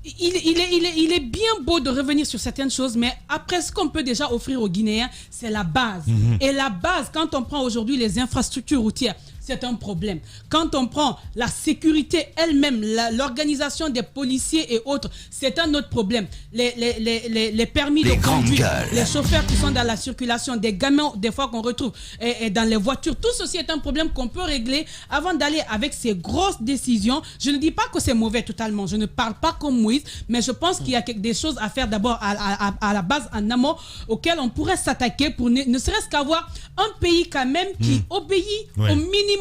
il est bien beau de revenir sur certaines choses, mais après ce qu'on peut déjà offrir aux Guinéens, c'est la base. Et la base, quand on prend aujourd'hui les infrastructures routières, c'est un problème. Quand on prend la sécurité elle-même, l'organisation des policiers et autres, c'est un autre problème. Les permis de conduire, les chauffeurs qui sont dans la circulation, des gamins des fois qu'on retrouve et dans les voitures, tout ceci est un problème qu'on peut régler avant d'aller avec ces grosses décisions. Je ne dis pas que c'est mauvais totalement, je ne parle pas comme Moïse, mais je pense qu'il y a des choses à faire d'abord à la base, en amont, auxquelles on pourrait s'attaquer pour ne serait-ce qu'avoir un pays quand même qui obéit au minimum.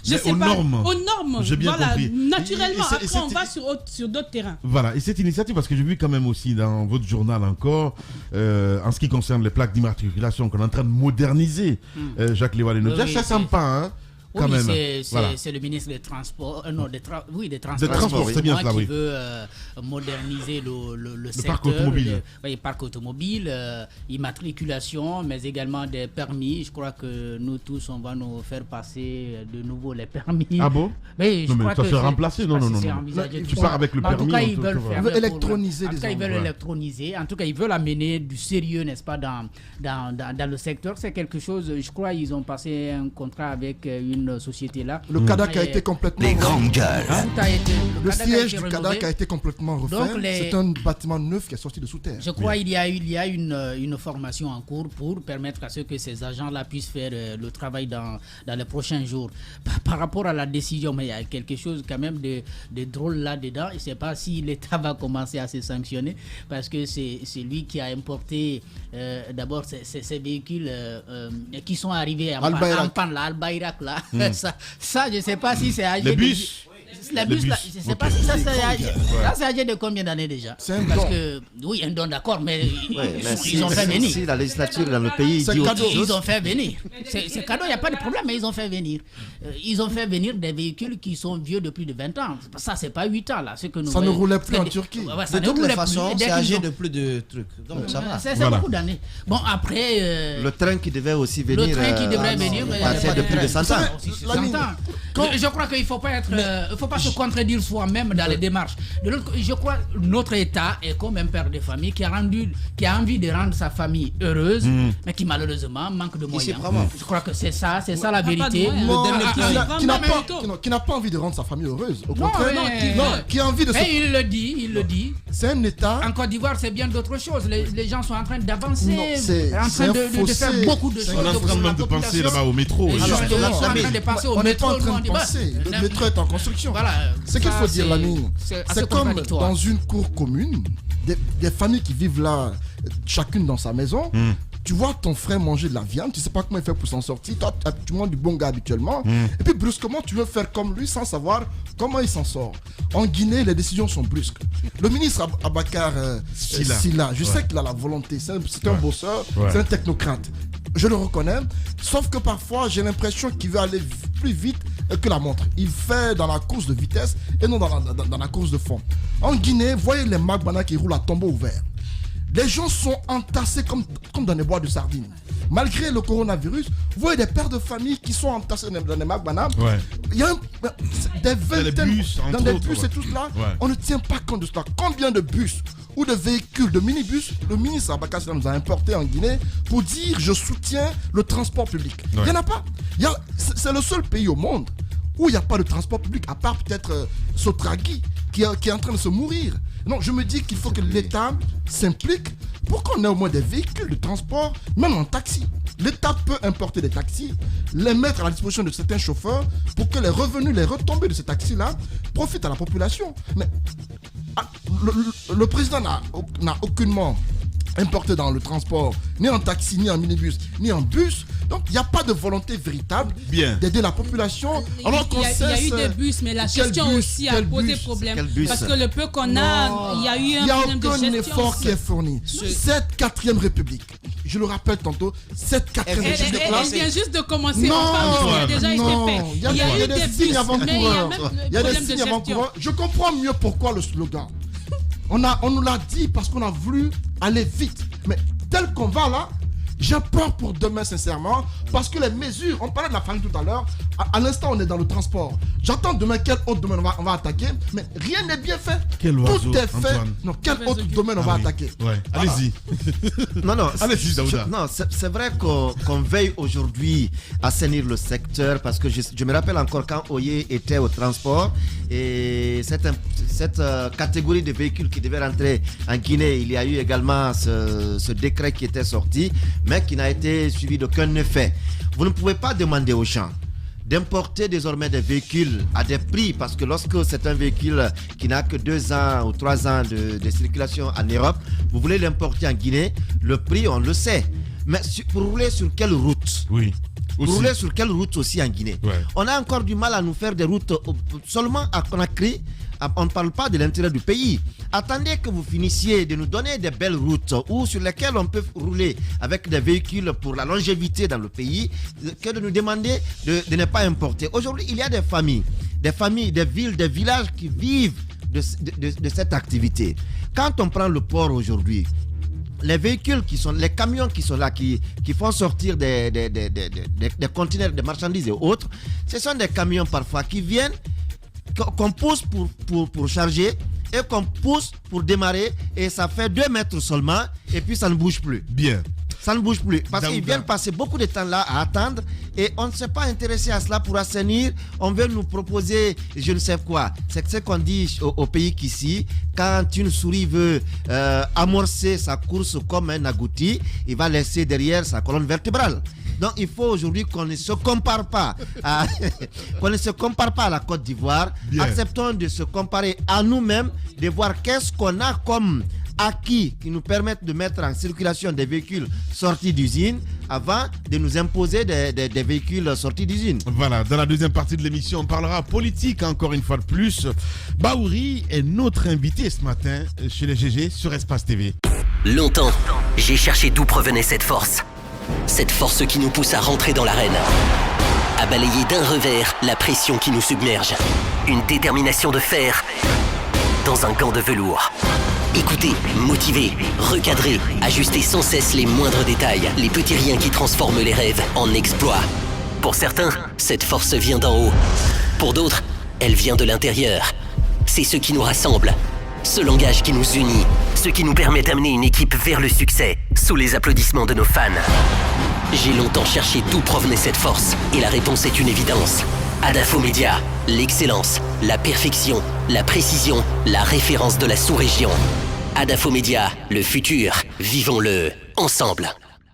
Je sais pas, aux normes. J'ai bien compris. Naturellement, après on va sur d'autres terrains. Voilà, et cette initiative, parce que j'ai vu quand même aussi dans votre journal encore, en ce qui concerne les plaques d'immatriculation qu'on est en train de moderniser, Jacques Léoal et Nodja, ça sympa, hein. Oui, c'est le ministre des Transports, des Transports, c'est bien cela, qui veut moderniser le secteur, parc automobile. Le parc automobile, immatriculation, mais également des permis. Je crois que nous tous, on va nous faire passer de nouveau les permis. Ah bon? Mais non, mais ça se remplacer, non. Tu pars avec le permis. En tout cas, ils veulent faire électroniser les ils veulent électroniser. En tout cas, ils veulent amener du sérieux, n'est-ce pas, dans le secteur. C'est quelque chose, je crois, ils ont passé un contrat avec une société là. Le CADAC a été complètement le siège du CADAC a été complètement refait. C'est un bâtiment neuf qui est sorti de sous terre. Je crois qu'il y a une formation en cours pour permettre à ce que ces agents là puissent faire le travail dans les prochains jours. Par rapport à la décision, mais il y a quelque chose quand même de drôle là-dedans. Je ne sais pas si l'État va commencer à se sanctionner parce que c'est lui qui a importé d'abord ces véhicules qui sont arrivés en panne là, Al-Bayrak là. Ça, je ne sais pas si c'est âgé. Les bus. Les bus, là, je ne sais pas si ça c'est âgé de combien d'années déjà. C'est un Parce don. que, oui, un don, d'accord, mais ils ont fait venir. Si la législature dans le pays dit autre chose. Ils ont fait venir. C'est cadeau, il n'y a pas de problème, mais ils ont fait venir. Ils ont fait venir des véhicules qui sont vieux de plus de 20 ans. Ça, c'est pas 8 ans, là. Ce que nous ça ne roulait plus en Turquie. De toutes les façons, c'est âgé de plus de trucs. Donc, ça va. C'est beaucoup d'années. Bon, après... le train qui devait aussi venir... Le train qui devrait venir... de plus de 100 ans. Je crois qu'il ne faut pas se contredire soi-même dans les démarches. De l'autre côté, je crois que notre État est comme un père de famille qui a envie de rendre sa famille heureuse, mais qui malheureusement manque de moyens. Je crois que c'est ça la vérité. Qui n'a pas envie de rendre sa famille heureuse. Au contraire, qui a envie de se... Il le dit. C'est un État... En Côte d'Ivoire, c'est bien d'autres choses. Les gens sont en train d'avancer, en train de faire beaucoup de choses. On est en train même de penser là-bas au métro. On est en train de penser au métro. Le métro est en construction. Ce qu'il faut dire, Lamine, c'est comme dans une cour commune, des familles qui vivent là, chacune dans sa maison. Tu vois ton frère manger de la viande, tu sais pas comment il fait pour s'en sortir. Toi, tu manges du bon gars habituellement. Et puis brusquement, tu veux faire comme lui sans savoir comment il s'en sort. En Guinée, les décisions sont brusques. Le ministre Abakar Silla, je sais qu'il a la volonté. C'est un bosseur, c'est un technocrate. Je le reconnais. Sauf que parfois, j'ai l'impression qu'il veut aller plus vite que la montre. Il fait dans la course de vitesse et non dans la course de fond. En Guinée, voyez les Magbana qui roulent à tombeau ouvert. Les gens sont entassés comme dans des boîtes de sardines. Malgré le coronavirus, vous voyez des pères de famille qui sont entassés dans des Magbana. Il y a des vingtaines dans des bus et tout cela. On ne tient pas compte de cela. Combien de bus ou de véhicules, de minibus, le ministre Abakar Silla nous a importé en Guinée pour dire je soutiens le transport public. Il n'y en a pas. C'est le seul pays au monde où il n'y a pas de transport public, à part peut-être Sotragui, qui est en train de se mourir. Non, je me dis qu'il faut que l'État s'implique pour qu'on ait au moins des véhicules de transport, même en taxi. L'État peut importer des taxis, les mettre à la disposition de certains chauffeurs pour que les revenus, les retombées de ces taxis-là profitent à la population. Mais le président n'a aucunement importé dans le transport, ni en taxi, ni en minibus, ni en bus. Donc il n'y a pas de volonté véritable d'aider la population. Il y a eu des bus, mais la gestion aussi a posé problème. Parce que le peu qu'on a, il y a eu un problème de gestion. Il n'y a aucun effort qui est fourni. Cette 4e République, je le rappelle tantôt, cette 4e République. Elle vient juste de commencer. Il a déjà été fait. Il y a eu des signes avant-coureurs. Il y a des signes avant-coureurs. Je comprends mieux pourquoi le slogan. On nous l'a dit parce qu'on a voulu aller vite. Mais tel qu'on va là, j'ai peur pour demain, sincèrement, Parce que les mesures, on parlait de la farine tout à l'heure, à l'instant on est dans le transport. J'entends demain quel autre domaine on va attaquer, mais rien n'est bien fait. Quel oiseau, tout est fait. Antoine. Non, quel autre domaine on va attaquer? Ouais. Voilà. Allez-y. Non, allez-y, Daouda. Non, c'est vrai qu'on veille aujourd'hui à assainir le secteur parce que je me rappelle encore quand Oye était au transport et cette catégorie de véhicules qui devait rentrer en Guinée, il y a eu également ce décret qui était sorti, mais qui n'a été suivi d'aucun effet. Vous ne pouvez pas demander aux gens d'importer désormais des véhicules à des prix, parce que lorsque c'est un véhicule qui n'a que 2 ans ou 3 ans de circulation en Europe, vous voulez l'importer en Guinée, le prix on le sait. Mais pour rouler sur quelle route? Oui. Pour rouler sur quelle route aussi en Guinée? On a encore du mal à nous faire des routes seulement à Conakry. On ne parle pas de l'intérieur du pays. Attendez que vous finissiez de nous donner des belles routes ou sur lesquelles on peut rouler avec des véhicules pour la longévité dans le pays, que de nous demander de ne pas importer. Aujourd'hui, il y a des familles, des villes, des villages qui vivent de cette activité. Quand on prend le port aujourd'hui, les véhicules les camions qui sont là, qui font sortir des conteneurs de marchandises et autres, ce sont des camions parfois qui viennent, qu'on pousse pour charger et qu'on pousse pour démarrer, et ça fait 2 mètres seulement et puis ça ne bouge plus. Bien. Ça ne bouge plus parce qu'ils viennent passer beaucoup de temps là à attendre et on ne s'est pas intéressé à cela pour assainir. On veut nous proposer je ne sais quoi. C'est ce qu'on dit au pays qu'ici, quand une souris veut amorcer sa course comme un agouti, il va laisser derrière sa colonne vertébrale. Donc il faut aujourd'hui qu'on ne se compare pas à, à la Côte d'Ivoire. Bien. Acceptons de se comparer à nous-mêmes, de voir qu'est-ce qu'on a comme acquis qui nous permettent de mettre en circulation des véhicules sortis d'usine avant de nous imposer des véhicules sortis d'usine. Voilà, dans la deuxième partie de l'émission, on parlera politique encore une fois de plus. Baouri est notre invité ce matin chez les GG sur Espace TV. Longtemps, j'ai cherché d'où provenait cette force. Cette force qui nous pousse à rentrer dans l'arène, à balayer d'un revers la pression qui nous submerge. Une détermination de fer dans un gant de velours. Écouter, motiver, recadrer, ajuster sans cesse les moindres détails, les petits riens qui transforment les rêves en exploits. Pour certains, cette force vient d'en haut. Pour d'autres, elle vient de l'intérieur. C'est ce qui nous rassemble, ce langage qui nous unit, ce qui nous permet d'amener une équipe vers le succès, sous les applaudissements de nos fans. J'ai longtemps cherché d'où provenait cette force, et la réponse est une évidence. Adafo Média, l'excellence, la perfection, la précision, la référence de la sous-région. Adafo Média, le futur, vivons-le ensemble.